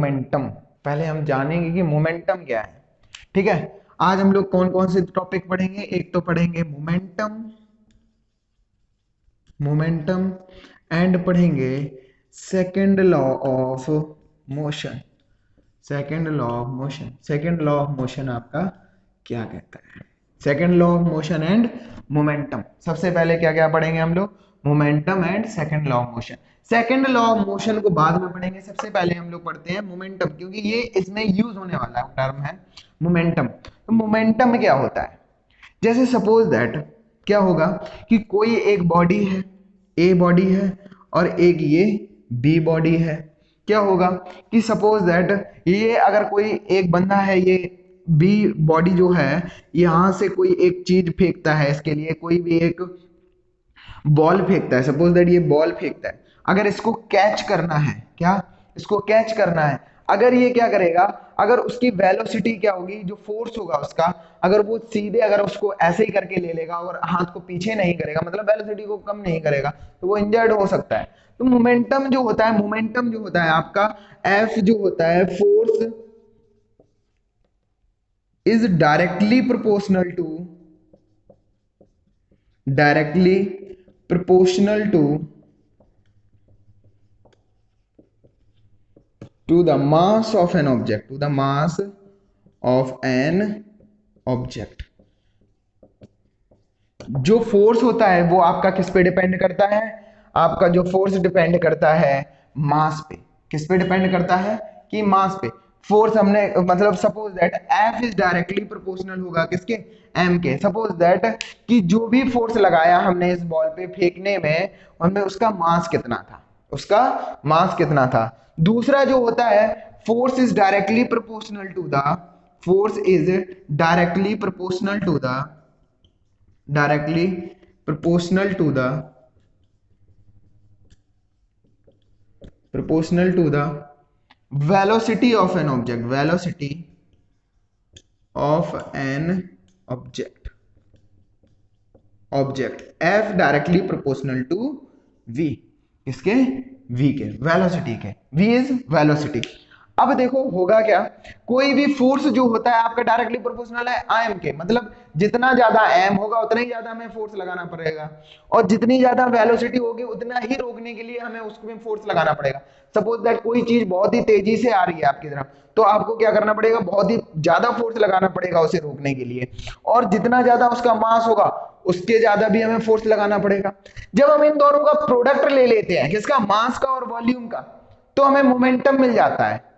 Momentum. पहले हम जानेंगे कि मोमेंटम क्या है। ठीक है, आज हम लोग कौन कौन से टॉपिक पढ़ेंगे। एक तो पढ़ेंगे मोमेंटम, मोमेंटम एंड पढ़ेंगे second law of motion. Second law of motion, second law of motion आपका क्या कहता है। Second law of motion and momentum. सबसे पहले क्या क्या पढ़ेंगे हम लोग, momentum and second law of motion. Second law of motion को बाद में पढ़ेंगे, सबसे पहले हम लोग पढ़ते हैं मोमेंटम, क्योंकि ये इसमें यूज होने वाला टर्म है मोमेंटम। तो मोमेंटम क्या होता है, जैसे सपोज दैट क्या होगा कि कोई एक बॉडी है, ए बॉडी है और एक ये बी बॉडी है। क्या होगा कि सपोज दैट ये अगर कोई एक बंदा है, ये बी बॉडी जो है यहां से कोई एक चीज फेंकता है, इसके लिए कोई भी एक बॉल फेंकता है, सपोज दैट ये बॉल फेंकता है। अगर इसको कैच करना है, क्या इसको कैच करना है, अगर ये क्या करेगा, अगर उसकी वेलोसिटी क्या होगी, जो फोर्स होगा उसका, अगर वो सीधे अगर उसको ऐसे ही करके ले लेगा और हाथ को पीछे नहीं करेगा, मतलब वेलोसिटी को कम नहीं करेगा, तो वो इंजर्ड हो सकता है। तो मोमेंटम जो होता है, मोमेंटम जो होता है आपका एफ जो होता है, force is directly proportional to, directly proportional to the mass of an object, to the mass of an object। जो फोर्स होता है वो आपका किस पे डिपेंड करता है, आपका जो फोर्स डिपेंड करता है मास पे। किस पे डिपेंड करता है कि मास पे। फोर्स हमने मतलब suppose that F is directly proportional होगा किसके, एम के। सपोज दैट कि जो भी फोर्स लगाया हमने इस बॉल पे फेंकने में, हमें उसका मास कितना था, उसका मास कितना था। दूसरा जो होता है force is directly proportional to the, force is directly proportional to the, directly proportional to the, proportional to the velocity of an object, velocity of an object, object f directly proportional to v, किसके, v के, velocity के। v is velocity. अब देखो होगा क्या, कोई भी force जो होता है आपका डायरेक्टली प्रोपोर्शनल है एम के, मतलब जितना ज्यादा एम होगा उतना ही ज्यादा हमें फोर्स लगाना पड़ेगा, और जितनी ज्यादा वेलोसिटी होगी उतना ही रोकने के लिए हमें उसमें फोर्स लगाना पड़ेगा। सपोज दैट कोई चीज बहुत ही तेजी से आ रही है आपकी तरफ, तो आपको क्या करना पड़ेगा, बहुत ही ज्यादा फोर्स लगाना पड़ेगा उसे रोकने के लिए, और जितना ज्यादा उसका मास होगा उसके ज्यादा भी हमें फोर्स लगाना पड़ेगा। जब हम इन दोनों का प्रोडक्ट ले लेते हैं, किसका, मास का और वॉल्यूम का, तो हमें मोमेंटम मिल जाता है।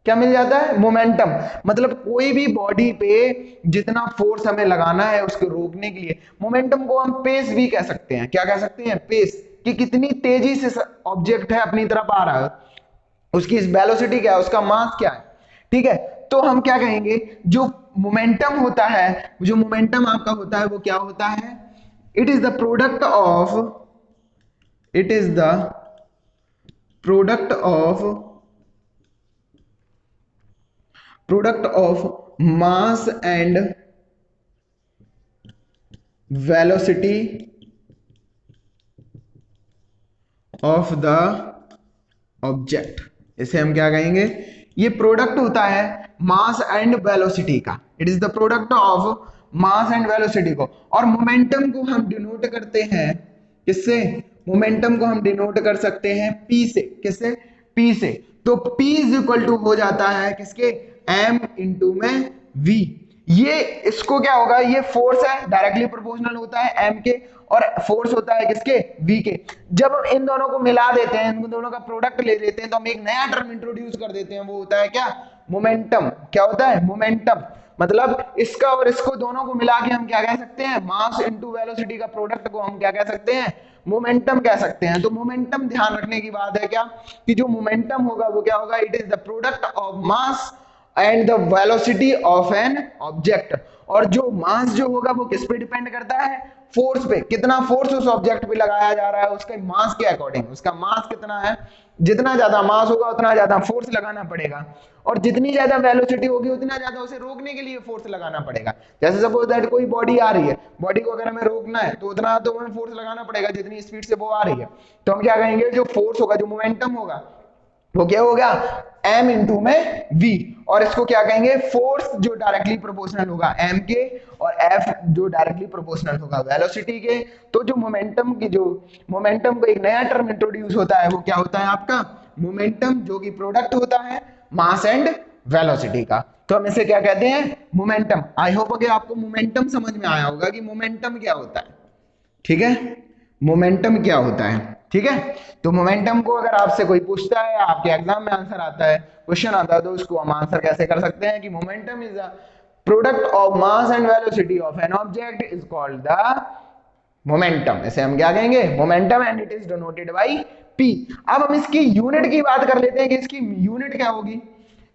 क्या मिल जाता है, मोमेंटम। मतलब कोई भी बॉडी पे जितना फोर्स हमें लगाना है उसको रोकने के लिए, मोमेंटम को हम पेस भी कह सकते हैं। क्या कह सकते हैं, पेस, कि कितनी तेजी से ऑब्जेक्ट है अपनी तरफ आ रहा है, उसकी वेलोसिटी क्या है, उसका मास क्या है। ठीक है, तो हम क्या कहेंगे, जो मोमेंटम होता है, जो मोमेंटम आपका होता है वो क्या होता है, it is the product of, it is the product of, product of mass and velocity of the object. इसे हम क्या कहेंगे, ये प्रोडक्ट होता है मास एंड वेलोसिटी का, it is the product of mass and velocity को। और मोमेंटम को हम डिनोट करते हैं किससे, मोमेंटम को हम डिनोट कर सकते हैं पी से। किससे, पी से। तो P इज इक्वल टू हो जाता है किसके, m इंटू में v। ये इसको क्या होगा, ये फोर्स है डायरेक्टली प्रोपोर्शनल होता है m के, और फोर्स होता है किसके, v के। जब हम इन दोनों को मिला देते हैं, इन दोनों का प्रोडक्ट ले लेते हैं, तो हम एक नया टर्म इंट्रोड्यूस कर देते हैं, वो होता है क्या, मोमेंटम। क्या होता है, मोमेंटम। मतलब इसका और इसको दोनों को मिला के हम क्या कह सकते हैं, मास इनटू वेलोसिटी का प्रोडक्ट को हम क्या कह सकते हैं, मोमेंटम कह सकते हैं। तो मोमेंटम ध्यान रखने की बात है क्या, कि जो मोमेंटम होगा वो क्या होगा, it is the product of mass and the velocity of an object. और जो मास जो होगा वो किस पे डिपेंड करता है, फोर्स पे। कितना फोर्स उस ऑब्जेक्ट पे लगाया जा रहा है उसके मास के अकॉर्डिंग, उसका मास कितना है, जितना ज्यादा मास होगा उतना ज्यादा फोर्स लगाना पड़ेगा, और जितनी ज्यादा वेलोसिटी होगी उतना ज्यादा उसे रोकने के लिए फोर्स लगाना पड़ेगा। जैसे सपोज दैट कोई बॉडी आ रही है, बॉडी को अगर हमें रोकना है तो उतना तो हमें फोर्स लगाना पड़ेगा जितनी स्पीड से वो आ रही है। तो हम क्या कहेंगे, जो फोर्स होगा, जो मोमेंटम होगा, वो क्या हो गया, m इंटू में v, और इसको क्या कहेंगे, फोर्स जो डायरेक्टली प्रोपोर्शनल होगा m के, और f जो डायरेक्टली प्रोपोर्शनल होगा वेलोसिटी के। तो जो मोमेंटम की, जो मोमेंटम को एक नया टर्म इंट्रोड्यूस होता है, वो क्या होता है आपका मोमेंटम, जो कि प्रोडक्ट होता है मास एंड वेलोसिटी का। तो हम इसे क्या कहते हैं, मोमेंटम। आई होप कि आपको मोमेंटम समझ में आया होगा कि मोमेंटम क्या होता है, ठीक है, मोमेंटम क्या होता है, ठीक है। तो मोमेंटम को अगर आपसे कोई पूछता है, आपके एग्जाम में आंसर आता है, क्वेश्चन आता है, तो उसको हम आंसर कैसे कर सकते हैं कि momentum is the product of mass and velocity of an object is called the momentum. इसे हम क्या कहेंगे, momentum, and it is denoted by p। अब हम इसकी यूनिट की बात कर लेते हैं कि इसकी यूनिट क्या होगी।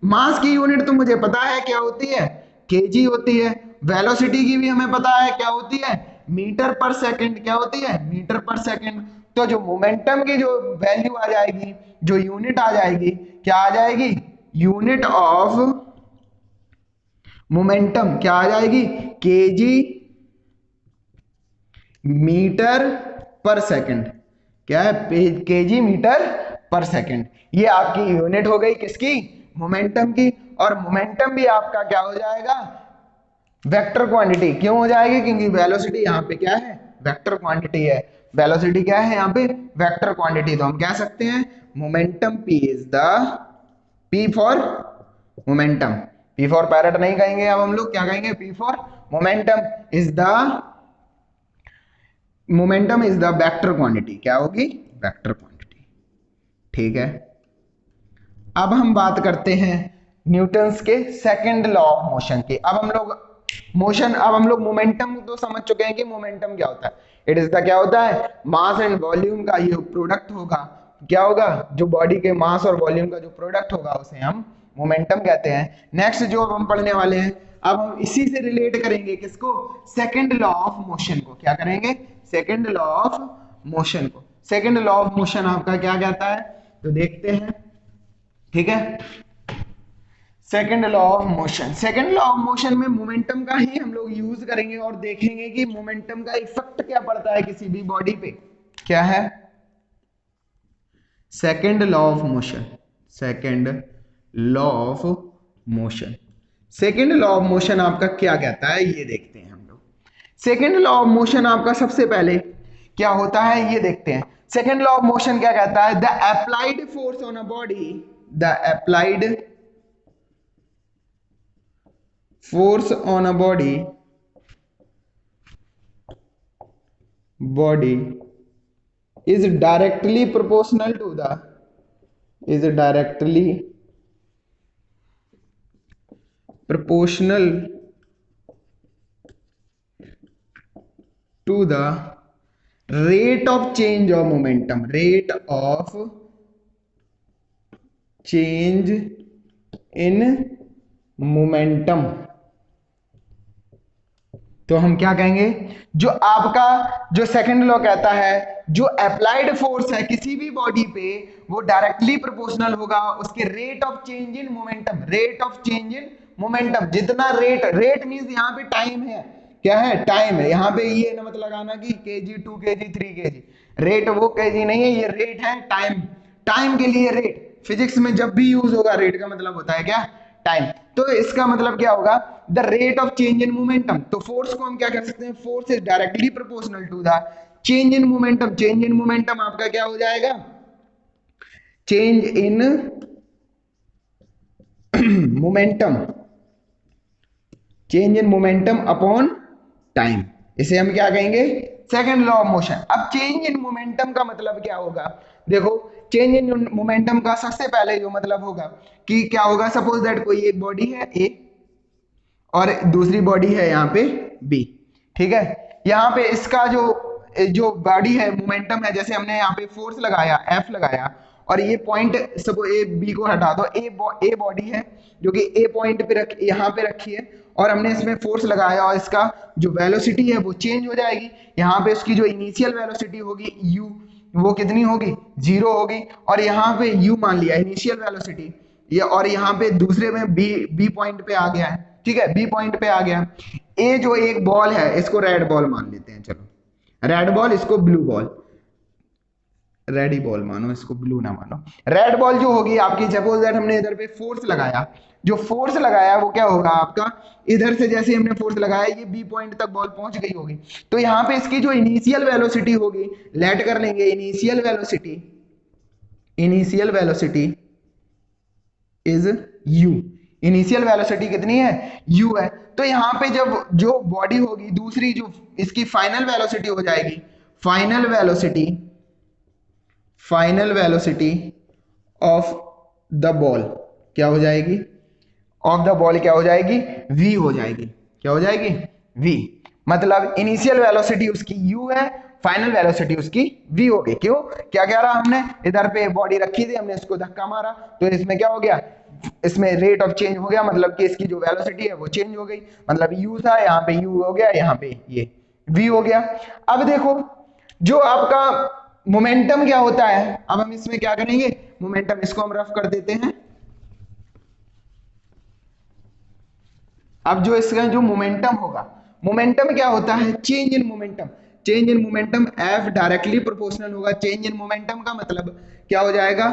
मास की यूनिट तो मुझे पता है क्या होती है, केजी होती है। वेलोसिटी की भी हमें पता है क्या होती है, मीटर पर सेकंड। क्या होती है, मीटर पर सेकंड। तो जो मोमेंटम की जो वैल्यू आ जाएगी, जो यूनिट आ जाएगी, क्या आ जाएगी, यूनिट ऑफ मोमेंटम क्या आ जाएगी, केजी मीटर पर सेकंड। क्या है, केजी मीटर पर सेकंड। ये आपकी यूनिट हो गई किसकी, मोमेंटम की। और मोमेंटम भी आपका क्या हो जाएगा, वेक्टर क्वांटिटी। क्यों हो जाएगी, क्योंकि वेलोसिटी यहाँ पे क्या है, वेक्टर क्वांटिटी है। वेलोसिटी क्या है यहाँ पे, वेक्टर क्वांटिटी। तो हम कह सकते हैं momentum p is the, p for momentum, p for parrot नहीं कहेंगे, अब हम लोग क्या कहेंगे, p for momentum is the, momentum is the vector quantity. क्या होगी, वेक्टर क्वांटिटी, ठीक है। अब हम बात करते हैं न्यूटन्स के सेकंड लॉ ऑफ मोशन की। अब हम लोग मोशन, अब हम लोग मोमेंटम तो समझ चुके हैं कि मोमेंटम क्या होता है। इट इज द, क्या होता है, मास एंड वॉल्यूम का ये प्रोडक्ट होगा। क्या होगा, जो बॉडी के मास और वॉल्यूम का जो प्रोडक्ट होगा, उसे हम मोमेंटम कहते हैं। नेक्स्ट जो हम पढ़ने वाले हैं, अब हम इसी से रिलेट करेंगे किसको, सेकंड लॉ ऑफ मोशन को। क्या करेंगे, सेकंड लॉ ऑफ मोशन को। सेकंड लॉ ऑफ मोशन आपका क्या कहता है, तो देखते हैं, ठीक है। Second law of motion, second law of motion में मोमेंटम का ही हम लोग यूज करेंगे और देखेंगे कि मोमेंटम का इफेक्ट क्या पड़ता है किसी भी बॉडी पे। क्या है, second law of motion, second law of motion. Second law of motion आपका क्या कहता है, ये देखते हैं हम लोग। सेकेंड लॉ ऑफ मोशन आपका सबसे पहले क्या होता है, ये देखते हैं। सेकेंड लॉ ऑफ मोशन क्या कहता है, the applied force on a body, the applied force on a body is directly proportional to the, is directly proportional to the rate of change of momentum, rate of change in momentum। तो हम क्या कहेंगे, जो आपका जो second law कहता है, जो अप्लाइड फोर्स है किसी भी बॉडी पे, वो डायरेक्टली प्रोपोर्शनल होगा उसके rate of change in momentum, rate of change in momentum. जितना रेट, रेट मींस यहाँ पे टाइम है, क्या है, टाइम है। यहाँ पे ये ना मत लगाना कि केजी 2 केजी 3 केजी, रेट वो केजी नहीं है, ये रेट है, टाइम, टाइम के लिए रेट। फिजिक्स में जब भी यूज होगा रेट का मतलब होता है क्या, टाइम। तो इसका मतलब क्या होगा, the rate of change in momentum. तो फोर्स को हम क्या कह सकते हैं, force is directly proportional to the change in momentum. Change in momentum आपका क्या हो जाएगा, change in momentum, change in momentum upon time. इसे हम क्या कहेंगे, सेकंड लॉ ऑफ मोशन। अब चेंज इन मोमेंटम का मतलब क्या होगा, देखो चेंज इन मोमेंटम का सबसे पहले जो मतलब होगा कि क्या होगा, सपोज दैट कोई एक बॉडी है ए और दूसरी बॉडी है यहाँ पे बी, ठीक है। यहाँ पे इसका जो जो बॉडी है, मोमेंटम है, जैसे हमने यहाँ पे फोर्स लगाया, एफ लगाया, और ये पॉइंट सपोज ए बी को हटा दो, ए बॉडी है जो कि ए पॉइंट पे रख, यहाँ पे रखी है, और हमने इसमें फोर्स लगाया, और इसका जो वेलोसिटी है वो चेंज हो जाएगी। यहाँ पे उसकी जो इनिशियल वेलोसिटी होगी u, वो कितनी होगी, 0 होगी, और यहाँ पे u मान लिया इनिशियल वेलोसिटी, ये, और यहाँ पे दूसरे में बी पॉइंट पे आ गया है, ठीक है, बी पॉइंट पे आ गया। ए जो एक बॉल है, इसको रेड बॉल मान लेते हैं, चलो रेड बॉल, इसको ब्लू बॉल, रेड बॉल मानो इसको, ब्लू ना मानो। रेड बॉल जो होगी आपकी, सपोज दैट हमने इधर पे फोर्स लगाया, जो फोर्स लगाया वो क्या होगा आपका, इधर से जैसे हमने फोर्स लगाया ये बी पॉइंट तक बॉल पहुंच गई होगी, तो यहाँ पे इसकी जो इनिशियल वेलोसिटी होगी, लेट कर लेंगे initial velocity, initial velocity is u। Initial velocity कितनी है, u है। तो यहाँ पे जब जो बॉडी होगी दूसरी, जो इसकी फाइनल वेलोसिटी हो जाएगी, final velocity, final velocity of the ball क्या हो जाएगी, ऑफ द बॉल क्या हो जाएगी, v हो जाएगी। क्या हो जाएगी, v। मतलब इनिशियल वेलोसिटी उसकी u है, फाइनल वेलोसिटी उसकी v हो गई। क्यों, क्या कह रहा हमने, इधर पे बॉडी रखी थी, हमने इसको धक्का मारा, तो इसमें क्या हो गया, इसमें रेट ऑफ चेंज हो गया, मतलब कि इसकी जो वेलोसिटी है वो चेंज हो गई, मतलब u था, यहाँ पे u हो गया, यहाँ पे ये v हो गया। अब देखो जो आपका मोमेंटम क्या होता है, अब हम इसमें क्या करेंगे, मोमेंटम, इसको हम रफ कर देते हैं। अब जो इसका जो मोमेंटम होगा, मोमेंटम क्या होता है, change in momentum. Change in momentum F directly proportional होगा। चेंज इन मोमेंटम का मतलब क्या हो जाएगा,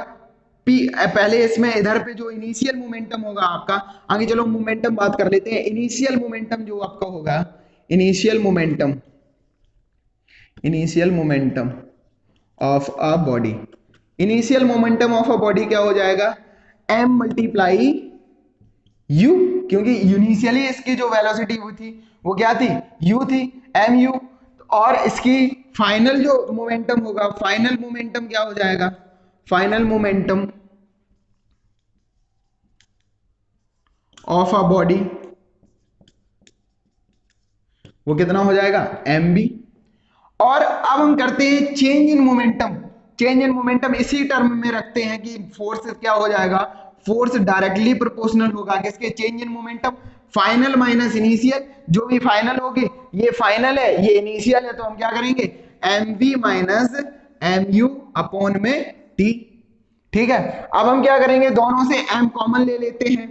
P। पहले इसमें इधर पे जो इनिशियल मोमेंटम होगा आपका, आगे चलो मोमेंटम बात कर लेते हैं। इनिशियल मोमेंटम जो आपका होगा, initial momentum, initial momentum of a body, initial momentum of a body क्या हो जाएगा, m मल्टीप्लाई u, क्योंकि इनिशियली इसकी जो वेलोसिटी वो थी वो क्या थी, u थी, mu। और इसकी फाइनल जो मोमेंटम होगा, फाइनल मोमेंटम क्या हो जाएगा, final momentum of a body वो कितना हो जाएगा, mb। और अब हम करते हैं change in momentum. Change in momentum इसी टर्म में रखते हैं कि फोर्स क्या हो जाएगा, फोर्स डायरेक्टली प्रोपोर्शनल होगा किसके, change in momentum, final minus initial. जो भी फाइनल होगी, ये फाइनल है ये इनिशियल है, तो हम क्या करेंगे, mv माइनस mu अपॉन में t। ठीक है, अब हम क्या करेंगे, दोनों से m कॉमन ले लेते हैं,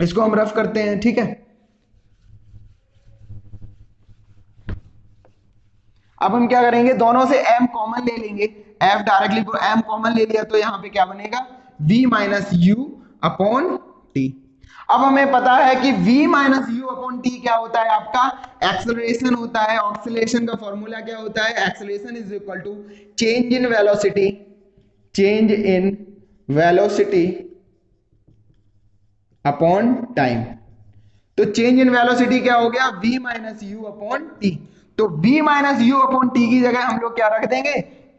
इसको हम रफ करते हैं। ठीक है, अब हम क्या करेंगे, दोनों से m कॉमन ले लेंगे, f डायरेक्टली m कॉमन ले लिया, तो यहाँ पे क्या बनेगा, v minus u upon T. अब हमें पता है कि v minus u upon T क्या होता है, आपका एक्सेलरेशन होता है। ऑक्सीलेशन का फॉर्मूला क्या होता है, acceleration is equal to change in velocity, change in velocity upon time. तो चेंज इन वेलोसिटी क्या हो गया, v minus u upon t. तो v minus u upon t की जगह हम लोग क्या रख देंगे,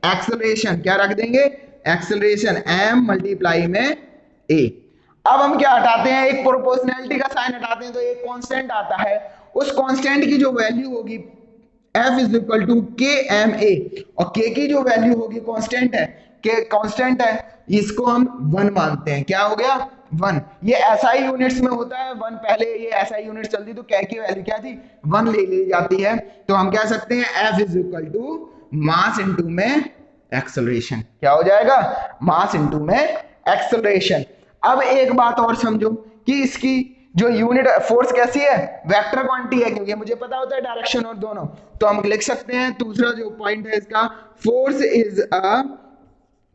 एक्सेलरेशन। क्या रख देंगे, एक्सेलरेशन m मल्टीप्लाई में a। अब हम क्या हटाते हैं, एक प्रोपोर्शनैलिटी का साइन हटाते हैं, तो एक कांस्टेंट आता है, उस कांस्टेंट की जो वैल्यू होगी F इज इक्वल टू के एम ए, और k की जो वैल्यू होगी, कांस्टेंट है, के कांस्टेंट है, इसको हम 1 मानते हैं। क्या हो गया, 1। ये एसआई यूनिट्स में होता है 1, पहले ये एसआई यूनिट चलती तो k की वैल्यू क्या थी, 1 ले ली जाती है। तो हम कह सकते हैं F is equal to mass into में एक्सेलरेशन। क्या हो जाएगा, मास इनटू में एक्सेलरेशन। अब एक बात और समझो कि इसकी जो यूनिट फोर्स कैसी है, वेक्टर क्वांटिटी है, क्योंकि मुझे पता होता है डायरेक्शन और दोनों, तो हम लिख सकते हैं, दूसरा जो पॉइंट है इसका, force is a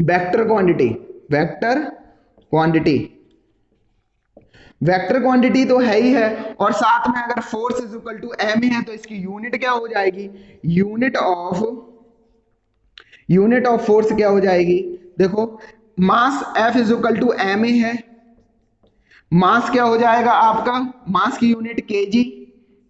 vector quantity. Vector quantity, vector quantity तो है ही है, और साथ में अगर force is equal to m है, तो इसकी यूनिट क्या हो जाएगी, यूनिट ऑफ फोर्स क्या हो जाएगी, देखो mass F is equal to m है, मास क्या हो जाएगा आपका, मास की यूनिट केजी।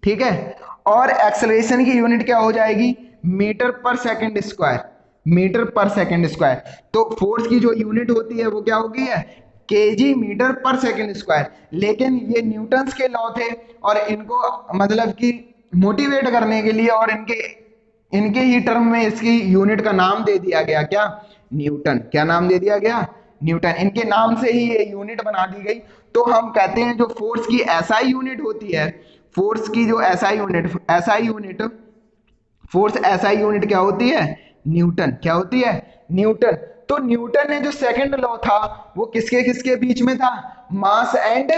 ठीक है, और एक्सेलरेशन की यूनिट क्या हो जाएगी, metre per second square, metre per second square. तो फोर्स की जो यूनिट होती है वो क्या होगी है, KG metre per second square. लेकिन ये न्यूटन्स के लॉ थे, और इनको मतलब कि मोटिवेट करने के लिए और इनके ही टर्म में इसकी यूनिट का नाम दे दिया गया, क्या, न्यूटन। क्या नाम दे दिया गया, न्यूटन। इनके नाम से ही ये यूनिट बना दी गई। तो हम कहते हैं जो फोर्स की एसआई यूनिट होती है, फोर्स की जो SI unit, force SI unit क्या होती है, न्यूटन। क्या होती है, न्यूटन। तो न्यूटन ने जो सेकंड लॉ था वो किसके किसके बीच में था, mass and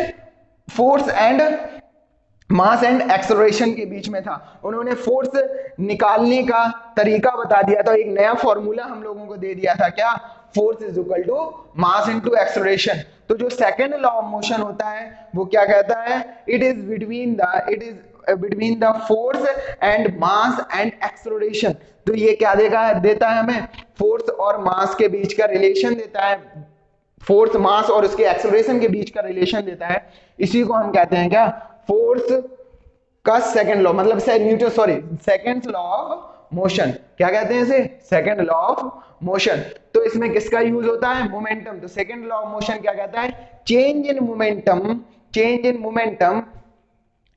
force and mass and acceleration के बीच में था। उन्होंने फोर्स निकालने का तरीका बता दिया था, एक नया फॉर्मूला हम लोगों को दे दिया था, क्या? Force is equal to mass into acceleration. तो जो सेकंड लॉ ऑफ मोशन होता है वो क्या कहता है? It is between the force and mass and acceleration. तो ये क्या देता है हमें? फोर्स और मास के बीच का रिलेशन देता है, फोर्स मास और उसके एक्सेलरेशन के बीच का रिलेशन देता है। इसी को हम कहते हैं क्या? फोर्स का सेकंड लॉ, मतलब सेकंड लॉ ऑफ मोशन। क्या कहते हैं इसे? Second law of motion. तो इसमें किसका यूज होता है? मोमेंटम। तो सेकंड लॉ ऑफ मोशन क्या कहता है? Change in momentum,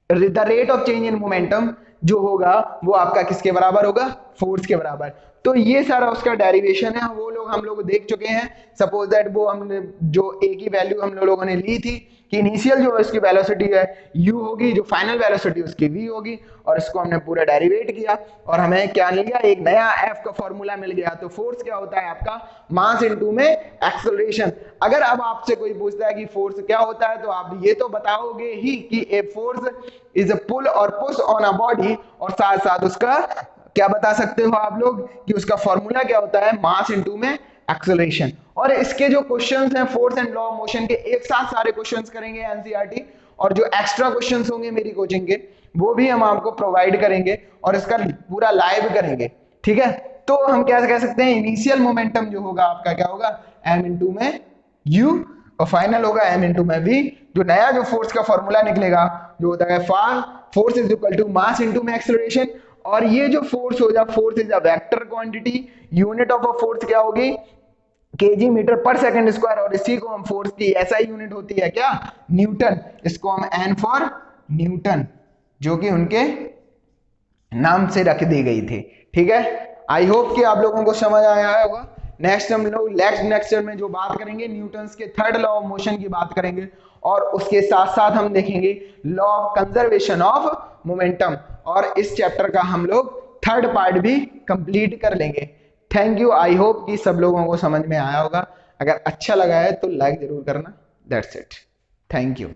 the rate of change in momentum जो होगा वो आपका किसके बराबर होगा? फोर्स के बराबर। तो ये सारा उसका डेरिवेशन है, वो लोग हम लोग देख चुके हैं। सपोज दैट वो हमने जो ए की वैल्यू हम लोगों ने ली थी कि इनिशियल जो उसकी वेलोसिटी है u होगी, जो फाइनल वेलोसिटी उसकी v होगी, और इसको हमने पूरा डेरिवेट किया और हमें क्या मिल गया? एक नया f का फॉर्मूला मिल गया। तो फोर्स क्या होता है आपका? मास इनटू में एक्सेलरेशन। अगर अब आपसे कोई पूछता है कि फोर्स क्या होता है, तो आप ये तो बताओगे ही कि ए फोर्स इज अ पुल और पुश ऑन अ बॉडी, और साथ साथ उसका क्या बता सकते हो आप लोग कि उसका फॉर्मूला क्या होता है? मास इनटू में एक्सेलरेशन। और इसके जो क्वेश्चंस हैं force and law of motion के, एक साथ सारे क्वेश्चंस करेंगे एनसीईआरटी, और जो एक्स्ट्रा क्वेश्चंस होंगे मेरी कोचिंग के वो भी हम आपको प्रोवाइड करेंगे और इसका पूरा लाइव करेंगे, ठीक है? तो हम क्या कह सकते हैं? इनिशियल मोमेंटम जो होगा आपका क्या होगा? m इंटू में u, और फाइनल होगा m इंटू में v। जो नया जो फोर्स का फॉर्मूला निकलेगा जो होता है force is equal to mass into में एक्सेलरेशन। और ये जो फोर्स होगा, force is a vector quantity, unit of a force क्या होगी? Kg metre per second square, और इसी को हम फोर्स की एसआई यूनिट होती है क्या? न्यूटन। इसको हम एन फॉर न्यूटन, जो कि उनके नाम से रख दी गई थी, ठीक है? आई होप कि आप लोगों को समझ आया होगा। नेक्स्ट हम लोग नेक्स्ट लेक्चर में जो बात करेंगे न्यूटन्स के थर्ड लॉ ऑफ मोशन की बात करेंगे, और उसके साथ साथ हम देखेंगे law of conservation of momentum, और इस चैप्टर का हम लोग थर्ड पार्ट भी कंप्लीट कर लेंगे। Thank you. आई होप कि सब लोगों को समझ में आया होगा। अगर अच्छा लगा है तो लाइक जरूर करना। That's it. Thank you.